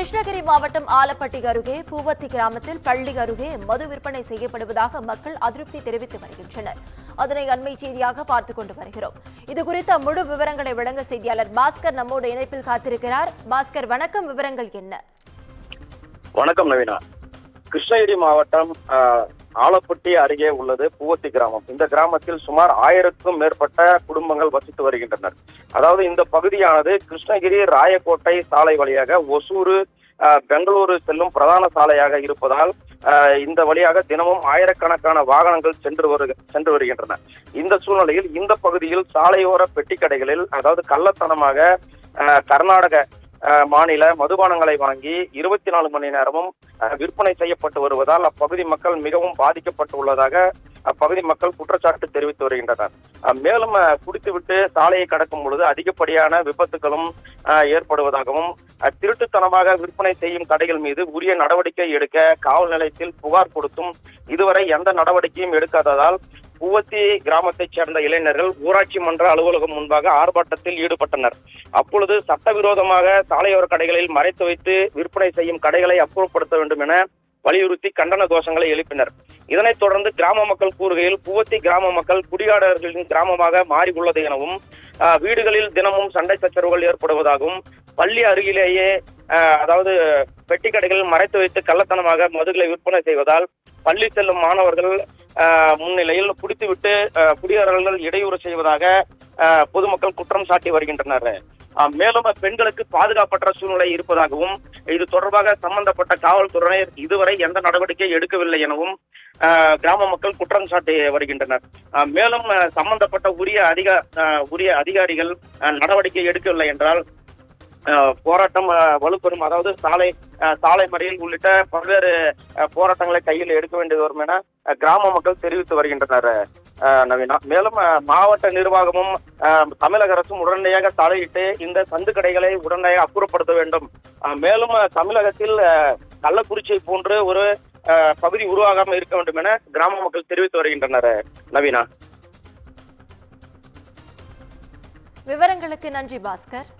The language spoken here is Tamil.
கிருஷ்ணகிரி மாவட்டம் ஆலப்பட்டி அருகே பூவத்தி கிராமத்தில் பள்ளி அருகே மது விற்பனை செய்யப்படுவதாக மக்கள் அதிருப்தி தெரிவித்து வருகின்றனர். அதனை அண்மை செய்தியாக பார்த்துக் கொண்டு வருகிறோம். இதுகுறித்த முழு விவரங்களை வழங்க செய்தியாளர் பாஸ்கர் நம்மோடு இணைப்பில் காத்திருக்கிறார். பாஸ்கர், வணக்கம். விவரங்கள் என்ன? வணக்கம் நவீனா. கிருஷ்ணகிரி மாவட்டம் ஆலப்பட்டி அருகே உள்ளது பூவத்தி கிராமம். இந்த கிராமத்தில் சுமார் 1000க்கும் மேற்பட்ட குடும்பங்கள் வசித்து வருகின்றனர். அதாவது இந்த பகுதியானது கிருஷ்ணகிரி ராயக்கோட்டை சாலை வழியாக ஒசூர் பெங்களூரு செல்லும் பிரதான சாலையாக இருப்பதால் இந்த வழியாக தினமும் ஆயிரக்கணக்கான வாகனங்கள் சென்று வருகின்றன. இந்த சூழ்நிலையில் இந்த பகுதியில் சாலையோர பெட்டி கடைகளில் அதாவது கள்ளத்தனமாக கர்நாடக மாநில மதுபானங்களை வாங்கி 24 மணி நேரமும் விற்பனை செய்யப்பட்டு வருவதால் அப்பகுதி மக்கள் மிகவும் பாதிக்கப்பட்டுள்ளதாக அப்பகுதி மக்கள் குற்றச்சாட்டு தெரிவித்து வருகின்றனர். மேலும் குடித்துவிட்டு சாலையை கடக்கும் பொழுது அதிகப்படியான விபத்துகளும் ஏற்படுவதாகவும் திருட்டுத்தனமாக விற்பனை செய்யும் கடைகள் மீது உரிய நடவடிக்கை எடுக்க காவல் நிலையத்தில் புகார் கொடுத்தும் இதுவரை எந்த நடவடிக்கையும் எடுக்காததால் பூவத்தி கிராமத்தைச் சேர்ந்த இளைஞர்கள் ஊராட்சி மன்ற அலுவலகம் முன்பாக ஆர்ப்பாட்டத்தில் ஈடுபட்டனர். அப்பொழுது சட்டவிரோதமாக சாலையோர கடைகளில் மறைத்து வைத்து விற்பனை செய்யும் கடைகளை அப்புறப்படுத்த வேண்டும் என வலியுறுத்தி கண்டன கோஷங்களை எழுப்பினர். இதனைத் தொடர்ந்து கிராம மக்கள் கூறுகையில் பூவத்தி கிராம மக்கள் குடியாளர்களின் கிராமமாக மாறி உள்ளது எனவும் வீடுகளில் தினமும் சண்டை சச்சரவுகள் ஏற்படுவதாகவும் பள்ளி அருகிலேயே அதாவது பெட்டி கடைகள் மறைத்து வைத்து கள்ளத்தனமாக மதுகளை விற்பனை செய்வதால் பள்ளி செல்லும் மாணவர்கள் முன்னிலையில் குடித்துவிட்டு குடியாளர்கள் இடையூறு செய்வதாக பொதுமக்கள் குற்றம் சாட்டி வருகின்றனர். மேலும் பெண்களுக்கு பாதுகாப்பற்ற சூழ்நிலை இருப்பதாகவும் இது தொடர்பாக சம்பந்தப்பட்ட காவல்துறையினர் இதுவரை எந்த நடவடிக்கை எடுக்கவில்லை எனவும் கிராம மக்கள் குற்றம் சாட்டி வருகின்றனர். மேலும் சம்பந்தப்பட்ட உரிய அதிகாரிகள் நடவடிக்கை எடுக்கவில்லை என்றால் போராட்டம் வலுப்பெறும். அதாவது சாலை மறியல் உள்ளிட்ட பல்வேறு போராட்டங்களை கையில் எடுக்க வேண்டியது வரும் என கிராம மக்கள் தெரிவித்து வருகின்றனர் நவீனா. மேலும் மாவட்ட நிர்வாகமும் தமிழக அரசும் உடனடியாக தலையிட்டு இந்த சந்து கடைகளை உடனடியாக அப்புறப்படுத்த வேண்டும். மேலும் தமிழகத்தில் கள்ளக்குறிச்சி போன்று ஒரு பகுதி உருவாகாமல் இருக்க வேண்டும் என கிராம மக்கள் தெரிவித்து வருகின்றனர் நவீனா. விவரங்களுக்கு நன்றி பாஸ்கர்.